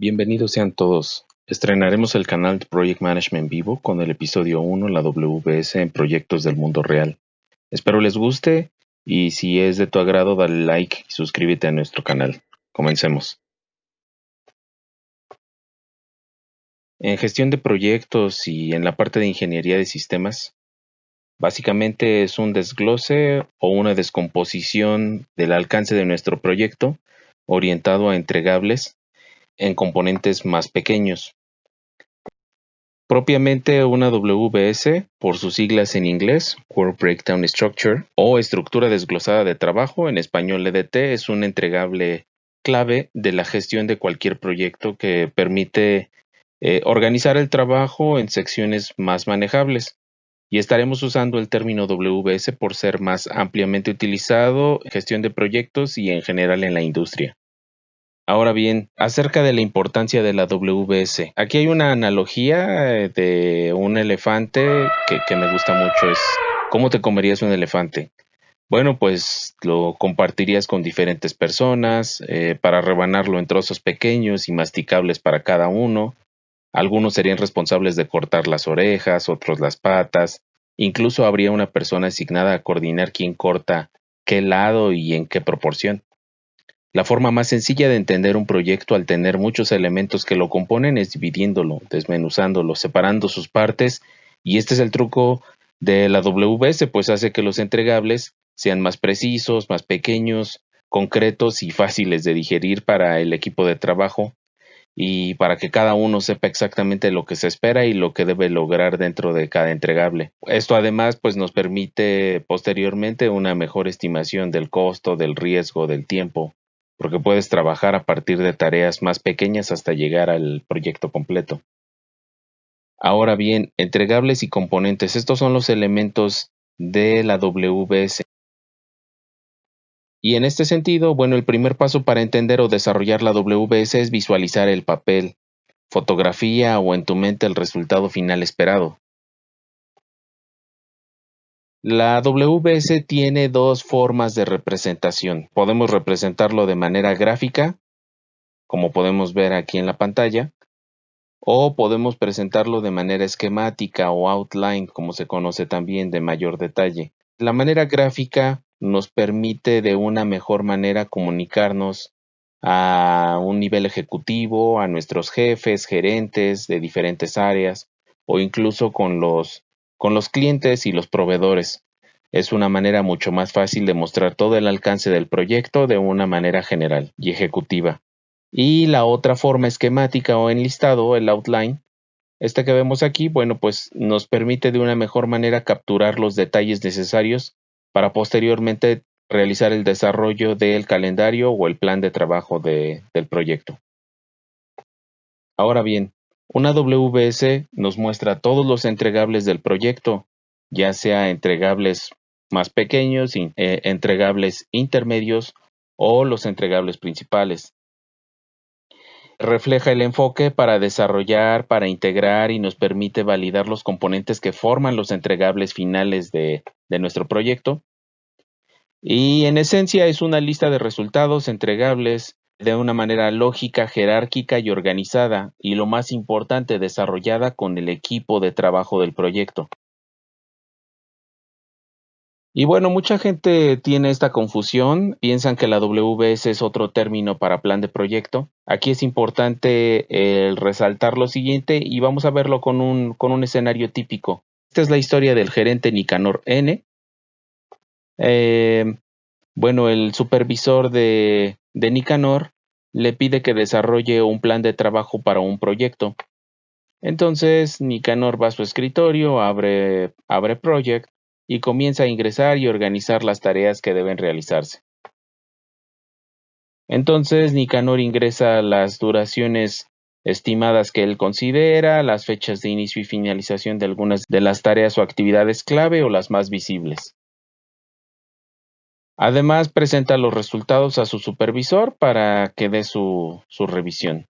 Bienvenidos sean todos. Estrenaremos el canal de Project Management Vivo con el episodio 1, la WBS en proyectos del mundo real. Espero les guste y si es de tu agrado dale like y suscríbete a nuestro canal. Comencemos. En gestión de proyectos y en la parte de ingeniería de sistemas, básicamente es un desglose o una descomposición del alcance de nuestro proyecto orientado a entregables en componentes más pequeños. Propiamente una WBS, por sus siglas en inglés, Work Breakdown Structure, o estructura desglosada de trabajo, en español EDT, es un entregable clave de la gestión de cualquier proyecto que permite organizar el trabajo en secciones más manejables. Y estaremos usando el término WBS por ser más ampliamente utilizado en gestión de proyectos y en general en la industria. Ahora bien, acerca de la importancia de la WBS. Aquí hay una analogía de un elefante que me gusta mucho. Es ¿cómo te comerías un elefante? Bueno, pues lo compartirías con diferentes personas para rebanarlo en trozos pequeños y masticables para cada uno. Algunos serían responsables de cortar las orejas, otros las patas. Incluso habría una persona asignada a coordinar quién corta qué lado y en qué proporción. La forma más sencilla de entender un proyecto al tener muchos elementos que lo componen es dividiéndolo, desmenuzándolo, separando sus partes, y este es el truco de la WBS, pues hace que los entregables sean más precisos, más pequeños, concretos y fáciles de digerir para el equipo de trabajo y para que cada uno sepa exactamente lo que se espera y lo que debe lograr dentro de cada entregable. Esto además pues nos permite posteriormente una mejor estimación del costo, del riesgo, del tiempo, porque puedes trabajar a partir de tareas más pequeñas hasta llegar al proyecto completo. Ahora bien, entregables y componentes, estos son los elementos de la WBS. Y en este sentido, bueno, el primer paso para entender o desarrollar la WBS es visualizar el papel, fotografía o en tu mente el resultado final esperado. La WBS tiene dos formas de representación. Podemos representarlo de manera gráfica, como podemos ver aquí en la pantalla, o podemos presentarlo de manera esquemática o outline, como se conoce también, de mayor detalle. La manera gráfica nos permite de una mejor manera comunicarnos a un nivel ejecutivo, a nuestros jefes, gerentes de diferentes áreas o incluso con los clientes y los proveedores. Es una manera mucho más fácil de mostrar todo el alcance del proyecto de una manera general y ejecutiva. Y la otra forma esquemática o enlistado, el outline, este que vemos aquí, bueno, pues nos permite de una mejor manera capturar los detalles necesarios para posteriormente realizar el desarrollo del calendario o el plan de trabajo del proyecto. Ahora bien, una WBS nos muestra todos los entregables del proyecto, ya sea entregables más pequeños, entregables intermedios o los entregables principales. Refleja el enfoque para desarrollar, para integrar y nos permite validar los componentes que forman los entregables finales de nuestro proyecto. Y en esencia es una lista de resultados entregables de una manera lógica, jerárquica y organizada, y lo más importante, desarrollada con el equipo de trabajo del proyecto. Y bueno, mucha gente tiene esta confusión, piensan que la WBS es otro término para plan de proyecto. Aquí es importante resaltar lo siguiente y vamos a verlo con un escenario típico. Esta es la historia del gerente Nicanor N. Bueno, el supervisor de Nicanor le pide que desarrolle un plan de trabajo para un proyecto. Entonces Nicanor va a su escritorio, abre Project y comienza a ingresar y organizar las tareas que deben realizarse. Entonces Nicanor ingresa las duraciones estimadas que él considera, las fechas de inicio y finalización de algunas de las tareas o actividades clave o las más visibles. Además, presenta los resultados a su supervisor para que dé su revisión.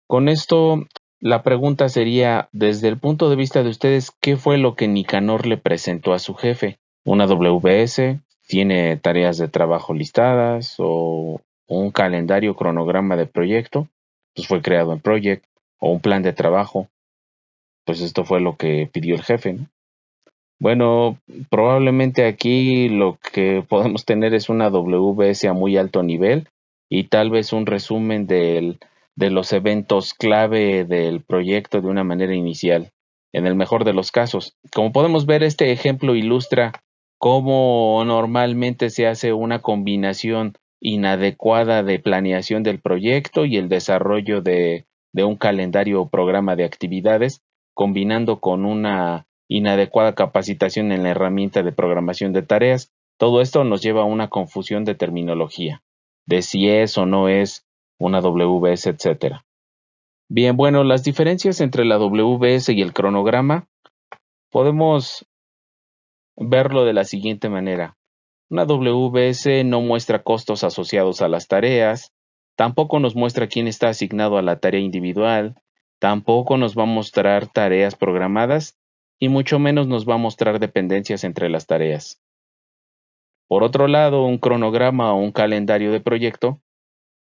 Con esto, la pregunta sería, desde el punto de vista de ustedes, ¿qué fue lo que Nicanor le presentó a su jefe? ¿Una WBS? ¿Tiene tareas de trabajo listadas? ¿O un calendario cronograma de proyecto, pues fue creado en Project, o un plan de trabajo, pues esto fue lo que pidió el jefe, ¿no? Bueno, probablemente aquí lo que podemos tener es una WBS a muy alto nivel y tal vez un resumen de los eventos clave del proyecto de una manera inicial, en el mejor de los casos. Como podemos ver, este ejemplo ilustra cómo normalmente se hace una combinación inadecuada de planeación del proyecto y el desarrollo de un calendario o programa de actividades, combinando con una inadecuada capacitación en la herramienta de programación de tareas. Todo esto nos lleva a una confusión de terminología, de si es o no es una WBS, etcétera. Bien, bueno, las diferencias entre la WBS y el cronograma podemos verlo de la siguiente manera. Una WBS no muestra costos asociados a las tareas, tampoco nos muestra quién está asignado a la tarea individual, tampoco nos va a mostrar tareas programadas y mucho menos nos va a mostrar dependencias entre las tareas. Por otro lado, un cronograma o un calendario de proyecto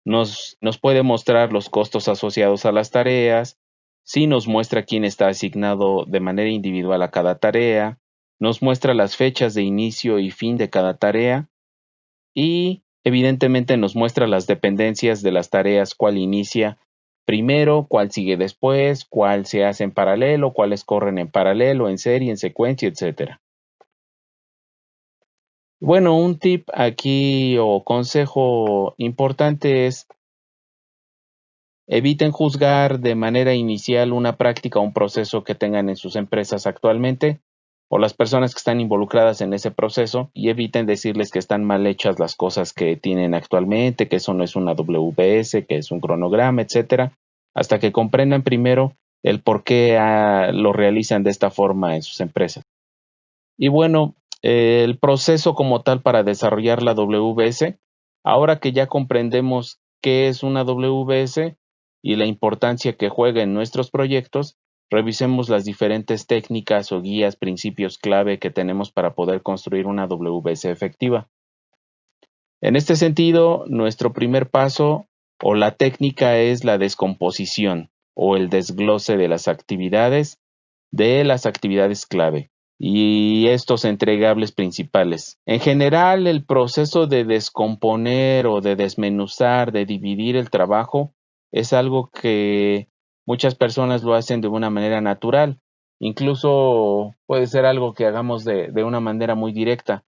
nos puede mostrar los costos asociados a las tareas, sí nos muestra quién está asignado de manera individual a cada tarea, nos muestra las fechas de inicio y fin de cada tarea y evidentemente nos muestra las dependencias de las tareas, cuál inicia primero, cuál sigue después, cuál se hace en paralelo, cuáles corren en paralelo, en serie, en secuencia, etcétera. Bueno, un tip aquí o consejo importante es eviten juzgar de manera inicial una práctica o un proceso que tengan en sus empresas actualmente o las personas que están involucradas en ese proceso y eviten decirles que están mal hechas las cosas que tienen actualmente, que eso no es una WBS, que es un cronograma, etcétera, hasta que comprendan primero el por qué lo realizan de esta forma en sus empresas. Y bueno, el proceso como tal para desarrollar la WBS, ahora que ya comprendemos qué es una WBS y la importancia que juega en nuestros proyectos, revisemos las diferentes técnicas o guías, principios clave que tenemos para poder construir una WBS efectiva. En este sentido, nuestro primer paso o la técnica es la descomposición o el desglose de las actividades clave y estos entregables principales. En general, el proceso de descomponer o de desmenuzar, de dividir el trabajo, es algo que muchas personas lo hacen de una manera natural. Incluso puede ser algo que hagamos de una manera muy directa.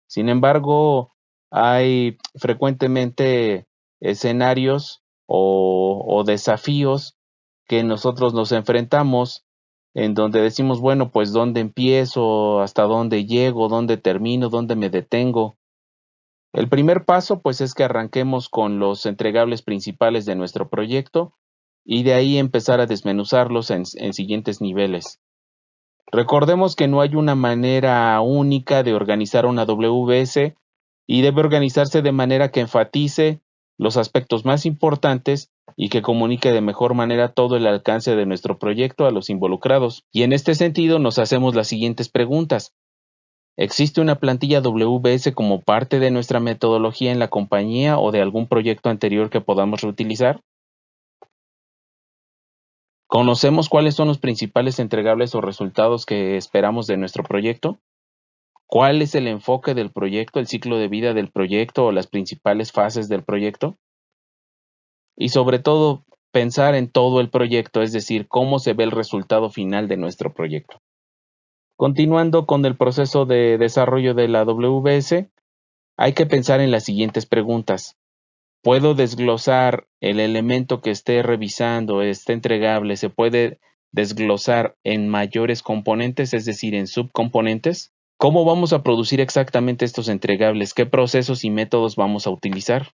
Sin embargo, hay frecuentemente escenarios o desafíos que nosotros nos enfrentamos en donde decimos, bueno, pues dónde empiezo, hasta dónde llego, dónde termino, dónde me detengo. El primer paso, pues, es que arranquemos con los entregables principales de nuestro proyecto y de ahí empezar a desmenuzarlos en siguientes niveles. Recordemos que no hay una manera única de organizar una WBS y debe organizarse de manera que enfatice los aspectos más importantes y que comunique de mejor manera todo el alcance de nuestro proyecto a los involucrados. Y en este sentido nos hacemos las siguientes preguntas. ¿Existe una plantilla WBS como parte de nuestra metodología en la compañía o de algún proyecto anterior que podamos reutilizar? ¿Conocemos cuáles son los principales entregables o resultados que esperamos de nuestro proyecto? ¿Cuál es el enfoque del proyecto, el ciclo de vida del proyecto o las principales fases del proyecto? Y sobre todo, pensar en todo el proyecto, es decir, cómo se ve el resultado final de nuestro proyecto. Continuando con el proceso de desarrollo de la WBS, hay que pensar en las siguientes preguntas. ¿Puedo desglosar el elemento que esté revisando, esté entregable, se puede desglosar en mayores componentes, es decir, en subcomponentes? ¿Cómo vamos a producir exactamente estos entregables? ¿Qué procesos y métodos vamos a utilizar?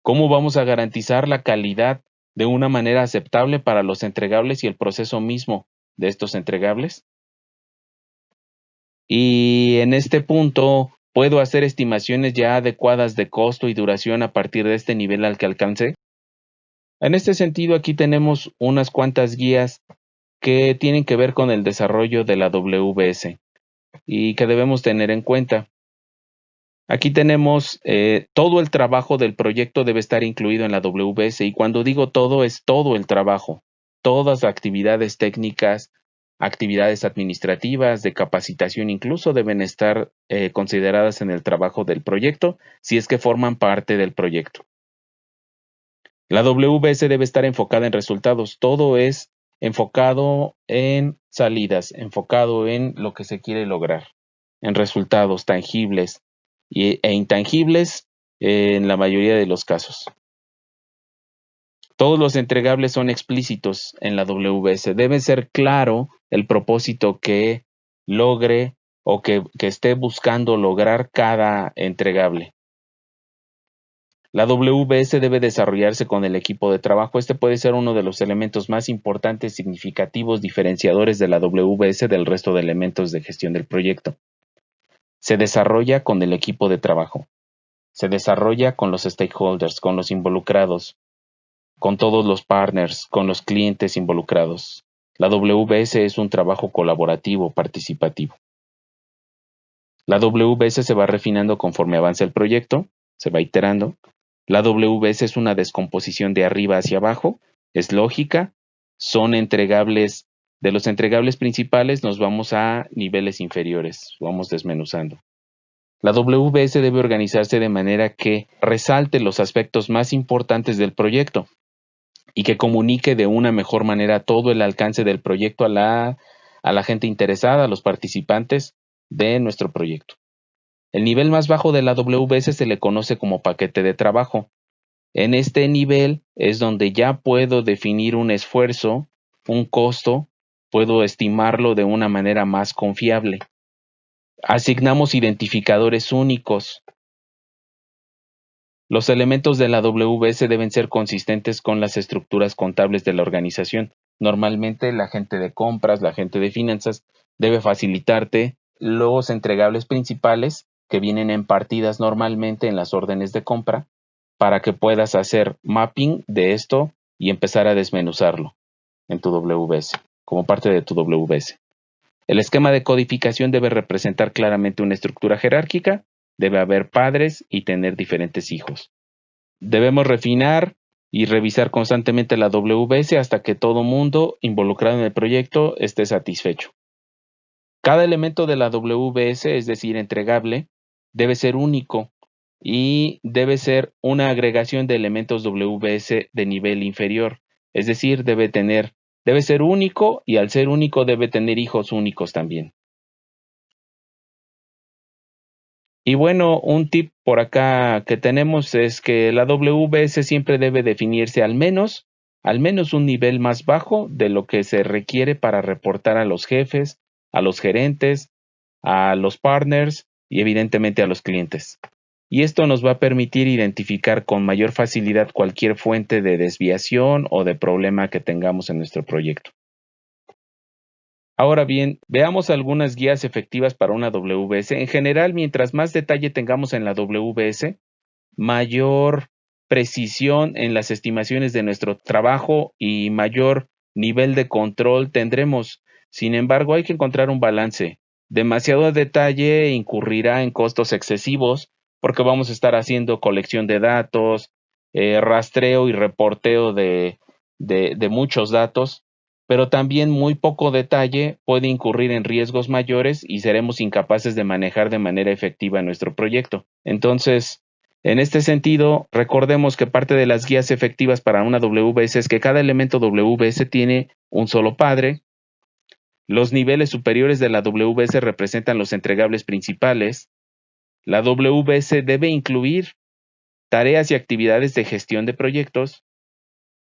¿Cómo vamos a garantizar la calidad de una manera aceptable para los entregables y el proceso mismo de estos entregables? Y en este punto, ¿puedo hacer estimaciones ya adecuadas de costo y duración a partir de este nivel al que alcance? En este sentido, aquí tenemos unas cuantas guías que tienen que ver con el desarrollo de la WBS y que debemos tener en cuenta. Aquí tenemos todo el trabajo del proyecto debe estar incluido en la WBS, y cuando digo todo es todo el trabajo, todas las actividades técnicas, actividades administrativas, de capacitación incluso deben estar consideradas en el trabajo del proyecto si es que forman parte del proyecto. La WBS debe estar enfocada en resultados, todo es enfocado en salidas, enfocado en lo que se quiere lograr, en resultados tangibles e intangibles en la mayoría de los casos. Todos los entregables son explícitos en la WBS. Debe ser claro el propósito que logre o que esté buscando lograr cada entregable. La WBS debe desarrollarse con el equipo de trabajo. Este puede ser uno de los elementos más importantes, significativos, diferenciadores de la WBS del resto de elementos de gestión del proyecto. Se desarrolla con el equipo de trabajo. Se desarrolla con los stakeholders, con los involucrados, con todos los partners, con los clientes involucrados. La WBS es un trabajo colaborativo, participativo. La WBS se va refinando conforme avanza el proyecto, se va iterando. La WBS es una descomposición de arriba hacia abajo, es lógica, son entregables. De los entregables principales nos vamos a niveles inferiores, vamos desmenuzando. La WBS debe organizarse de manera que resalte los aspectos más importantes del proyecto y que comunique de una mejor manera todo el alcance del proyecto a la gente interesada, a los participantes de nuestro proyecto. El nivel más bajo de la WBS se le conoce como paquete de trabajo. En este nivel es donde ya puedo definir un esfuerzo, un costo, puedo estimarlo de una manera más confiable. Asignamos identificadores únicos. Los elementos de la WBS deben ser consistentes con las estructuras contables de la organización. Normalmente la gente de compras, la gente de finanzas debe facilitarte los entregables principales que vienen en partidas normalmente en las órdenes de compra para que puedas hacer mapping de esto y empezar a desmenuzarlo en tu WBS, como parte de tu WBS. El esquema de codificación debe representar claramente una estructura jerárquica, debe haber padres y tener diferentes hijos. Debemos refinar y revisar constantemente la WBS hasta que todo mundo involucrado en el proyecto esté satisfecho. Cada elemento de la WBS, es decir, entregable, debe ser único y debe ser una agregación de elementos WBS de nivel inferior, es decir, debe ser único, y al ser único debe tener hijos únicos también. Y bueno, un tip por acá que tenemos es que la WBS siempre debe definirse al menos un nivel más bajo de lo que se requiere para reportar a los jefes, a los gerentes, a los partners y evidentemente a los clientes. Y esto nos va a permitir identificar con mayor facilidad cualquier fuente de desviación o de problema que tengamos en nuestro proyecto. Ahora bien, veamos algunas guías efectivas para una WBS. En general, mientras más detalle tengamos en la WBS, mayor precisión en las estimaciones de nuestro trabajo y mayor nivel de control tendremos. Sin embargo, hay que encontrar un balance. Demasiado detalle incurrirá en costos excesivos porque vamos a estar haciendo colección de datos, rastreo y reporteo de muchos datos, pero también muy poco detalle puede incurrir en riesgos mayores y seremos incapaces de manejar de manera efectiva nuestro proyecto. Entonces, en este sentido, recordemos que parte de las guías efectivas para una WBS es que cada elemento WBS tiene un solo padre. Los niveles superiores de la WBS representan los entregables principales. La WBS debe incluir tareas y actividades de gestión de proyectos.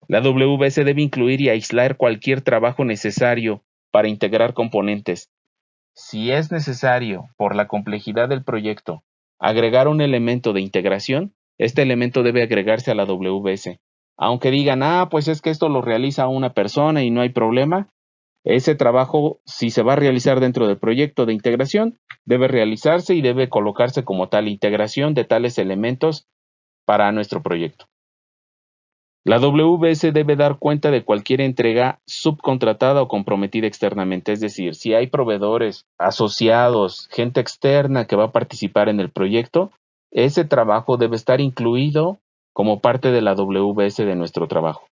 La WBS debe incluir y aislar cualquier trabajo necesario para integrar componentes. Si es necesario, por la complejidad del proyecto, agregar un elemento de integración, este elemento debe agregarse a la WBS. Aunque digan, pues es que esto lo realiza una persona y no hay problema, ese trabajo, si se va a realizar dentro del proyecto de integración, debe realizarse y debe colocarse como tal integración de tales elementos para nuestro proyecto. La WBS debe dar cuenta de cualquier entrega subcontratada o comprometida externamente, es decir, si hay proveedores, asociados, gente externa que va a participar en el proyecto, ese trabajo debe estar incluido como parte de la WBS de nuestro trabajo.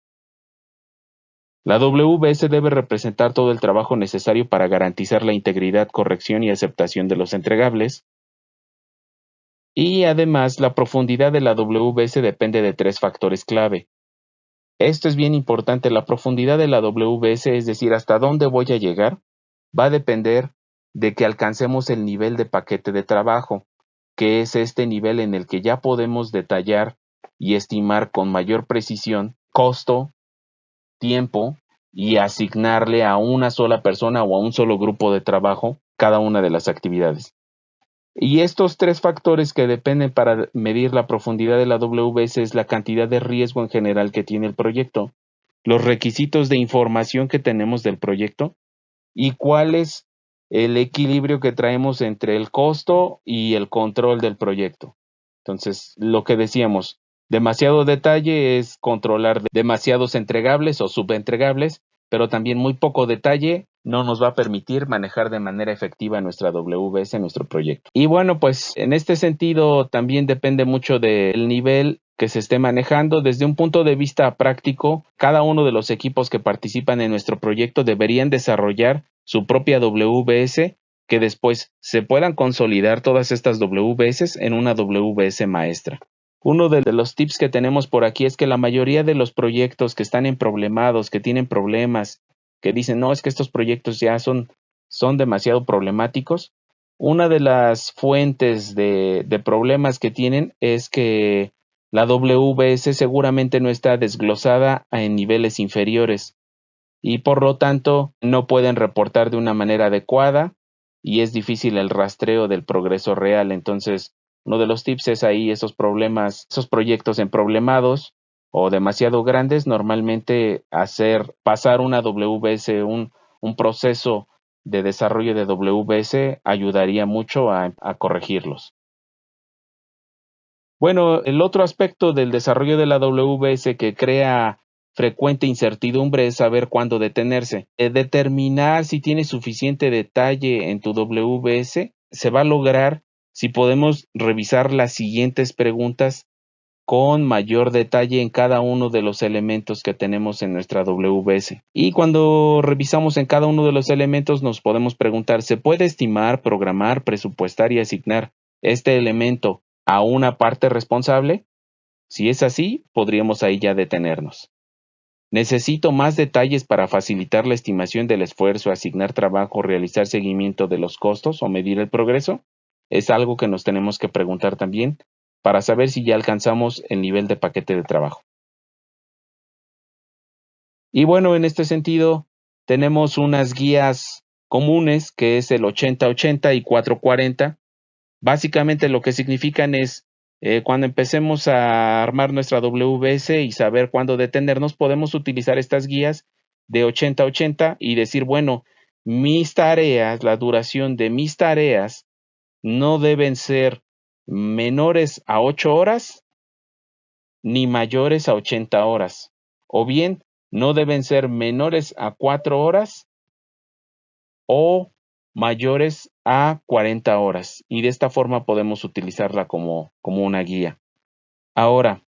La WBS debe representar todo el trabajo necesario para garantizar la integridad, corrección y aceptación de los entregables. Y además, la profundidad de la WBS depende de 3 factores clave. Esto es bien importante, la profundidad de la WBS, es decir, hasta dónde voy a llegar, va a depender de que alcancemos el nivel de paquete de trabajo, que es este nivel en el que ya podemos detallar y estimar con mayor precisión costo, tiempo y asignarle a una sola persona o a un solo grupo de trabajo cada una de las actividades. Y estos 3 factores que dependen para medir la profundidad de la WBS es la cantidad de riesgo en general que tiene el proyecto, los requisitos de información que tenemos del proyecto y cuál es el equilibrio que traemos entre el costo y el control del proyecto. Entonces, lo que decíamos, demasiado detalle es controlar demasiados entregables o subentregables, pero también muy poco detalle no nos va a permitir manejar de manera efectiva nuestra WBS, nuestro proyecto. Y bueno, pues en este sentido también depende mucho del nivel que se esté manejando. Desde un punto de vista práctico, cada uno de los equipos que participan en nuestro proyecto deberían desarrollar su propia WBS, que después se puedan consolidar todas estas WBS en una WBS maestra. Uno de los tips que tenemos por aquí es que la mayoría de los proyectos que están problemados, que tienen problemas, que dicen, no, es que estos proyectos ya son demasiado problemáticos. Una de las fuentes de problemas que tienen es que la WBS seguramente no está desglosada en niveles inferiores y por lo tanto no pueden reportar de una manera adecuada y es difícil el rastreo del progreso real. Entonces, uno de los tips es ahí esos problemas, esos proyectos emproblemados o demasiado grandes, normalmente hacer pasar una WBS, un proceso de desarrollo de WBS ayudaría mucho a corregirlos. Bueno, el otro aspecto del desarrollo de la WBS que crea frecuente incertidumbre es saber cuándo detenerse. Determinar si tiene suficiente detalle en tu WBS se va a lograr si podemos revisar las siguientes preguntas con mayor detalle en cada uno de los elementos que tenemos en nuestra WBS. Y cuando revisamos en cada uno de los elementos nos podemos preguntar, ¿se puede estimar, programar, presupuestar y asignar este elemento a una parte responsable? Si es así, podríamos ahí ya detenernos. ¿Necesito más detalles para facilitar la estimación del esfuerzo, asignar trabajo, realizar seguimiento de los costos o medir el progreso? Es algo que nos tenemos que preguntar también para saber si ya alcanzamos el nivel de paquete de trabajo. Y bueno, en este sentido, tenemos unas guías comunes que es el 80-80 y 440. Básicamente lo que significan es cuando empecemos a armar nuestra WBS y saber cuándo detenernos, podemos utilizar estas guías de 80-80 y decir, bueno, mis tareas, la duración de mis tareas no deben ser menores a 8 horas ni mayores a 80 horas. O bien, no deben ser menores a 4 horas o mayores a 40 horas. Y de esta forma podemos utilizarla como una guía. Ahora,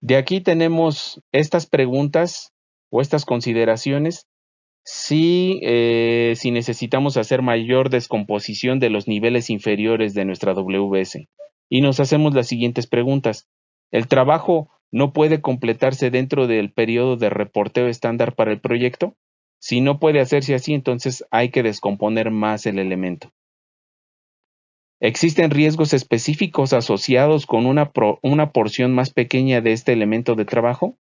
de aquí tenemos estas preguntas o estas consideraciones si necesitamos hacer mayor descomposición de los niveles inferiores de nuestra WBS. Y nos hacemos las siguientes preguntas. ¿El trabajo no puede completarse dentro del periodo de reporteo estándar para el proyecto? Si no puede hacerse así, entonces hay que descomponer más el elemento. ¿Existen riesgos específicos asociados con una porción más pequeña de este elemento de trabajo?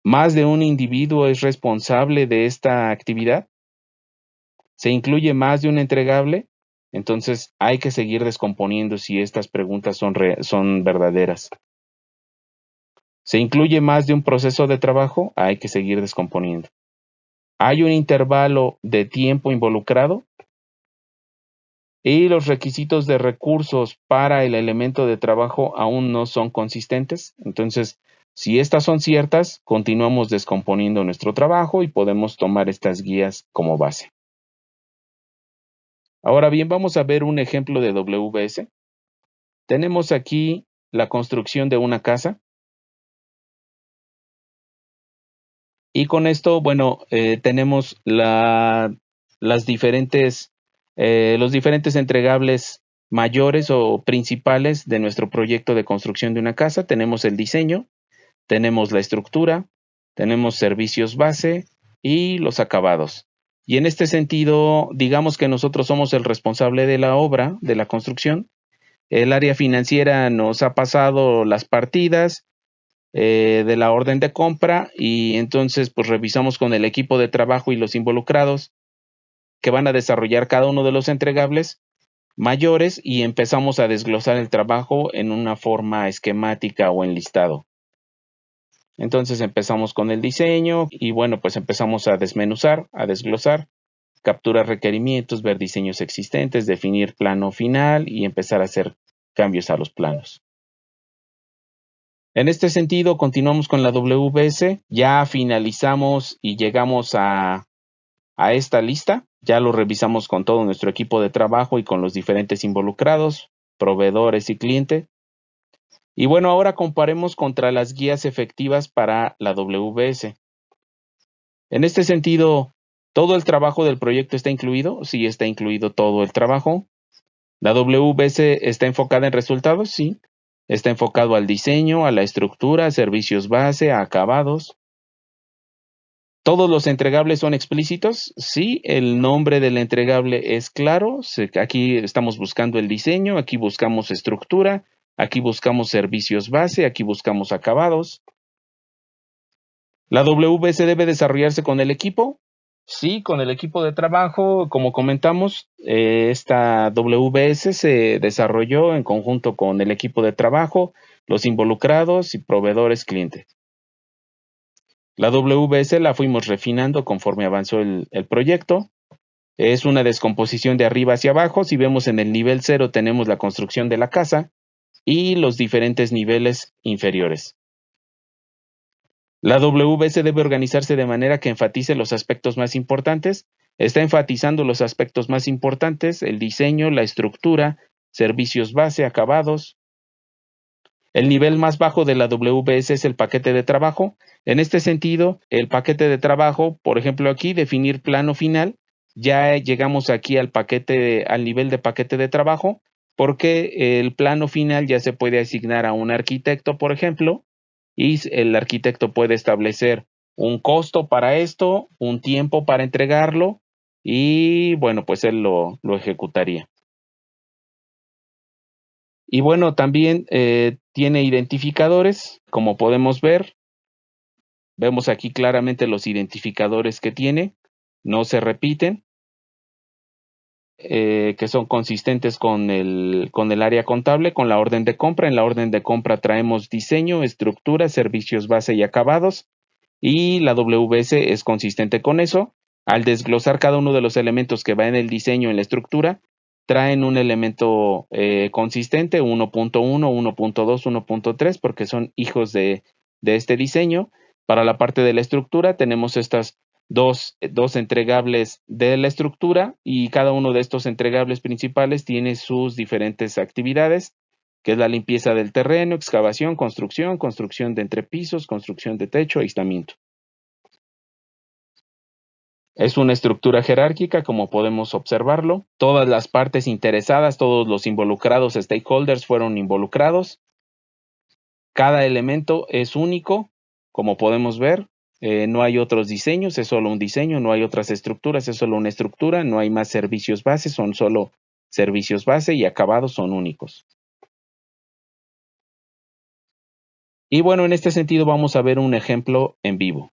¿Más de un individuo es responsable de esta actividad? ¿Se incluye más de un entregable? Entonces hay que seguir descomponiendo si estas preguntas son verdaderas. ¿Se incluye más de un proceso de trabajo? Hay que seguir descomponiendo. ¿Hay un intervalo de tiempo involucrado? Y los requisitos de recursos para el elemento de trabajo aún no son consistentes. Entonces, si estas son ciertas, continuamos descomponiendo nuestro trabajo y podemos tomar estas guías como base. Ahora bien, vamos a ver un ejemplo de WBS. tenemos aquí la construcción de una casa. Y con esto, bueno, tenemos los diferentes entregables mayores o principales de nuestro proyecto de construcción de una casa. Tenemos el diseño, tenemos la estructura, tenemos servicios base y los acabados. Y en este sentido, digamos que nosotros somos el responsable de la obra, de la construcción. El área financiera nos ha pasado las partidas de la orden de compra y entonces pues revisamos con el equipo de trabajo y los involucrados que van a desarrollar cada uno de los entregables mayores y empezamos a desglosar el trabajo en una forma esquemática o en listado. Entonces empezamos con el diseño y bueno, pues empezamos a desmenuzar, a desglosar, capturar requerimientos, ver diseños existentes, definir plano final y empezar a hacer cambios a los planos. En este sentido, continuamos con la WBS, ya finalizamos y llegamos a esta lista, ya lo revisamos con todo nuestro equipo de trabajo y con los diferentes involucrados, proveedores y cliente. Y bueno, ahora comparemos contra las guías efectivas para la WBS. En este sentido, ¿todo el trabajo del proyecto está incluido? Sí, está incluido todo el trabajo. ¿La WBS está enfocada en resultados? Sí. Está enfocado al diseño, a la estructura, a servicios base, a acabados. ¿Todos los entregables son explícitos? Sí, el nombre del entregable es claro. Aquí estamos buscando el diseño, aquí buscamos estructura, aquí buscamos servicios base, aquí buscamos acabados. ¿La WBS debe desarrollarse con el equipo? Sí, con el equipo de trabajo, como comentamos, esta WBS se desarrolló en conjunto con el equipo de trabajo, los involucrados y proveedores clientes. La WBS la fuimos refinando conforme avanzó el proyecto. Es una descomposición de arriba hacia abajo. Si vemos en el nivel 0 tenemos la construcción de la casa y los diferentes niveles inferiores. La WBS debe organizarse de manera que enfatice los aspectos más importantes. Está enfatizando los aspectos más importantes, el diseño, la estructura, servicios base, acabados. El nivel más bajo de la WBS es el paquete de trabajo. En este sentido, el paquete de trabajo, por ejemplo aquí, definir plano final, ya llegamos aquí al nivel de paquete de trabajo, porque el plano final ya se puede asignar a un arquitecto, por ejemplo, y el arquitecto puede establecer un costo para esto, un tiempo para entregarlo y bueno, pues él lo ejecutaría. Y bueno, también tiene identificadores, como podemos ver. Vemos aquí claramente los identificadores que tiene, no se repiten, que son consistentes con el área contable, con la orden de compra. En la orden de compra traemos diseño, estructura, servicios base y acabados. Y la WS es consistente con eso. Al desglosar cada uno de los elementos que va en el diseño, en la estructura, traen un elemento consistente, 1.1, 1.2, 1.3, porque son hijos de este diseño. Para la parte de la estructura tenemos estas dos entregables de la estructura y cada uno de estos entregables principales tiene sus diferentes actividades, que es la limpieza del terreno, excavación, construcción de entrepisos, construcción de techo, aislamiento. Es una estructura jerárquica, como podemos observarlo. Todas las partes interesadas, todos los involucrados, stakeholders, fueron involucrados. Cada elemento es único, como podemos ver. No hay otros diseños, es solo un diseño, no hay otras estructuras, es solo una estructura, no hay más servicios base, son solo servicios base y acabados son únicos. Y bueno, en este sentido vamos a ver un ejemplo en vivo.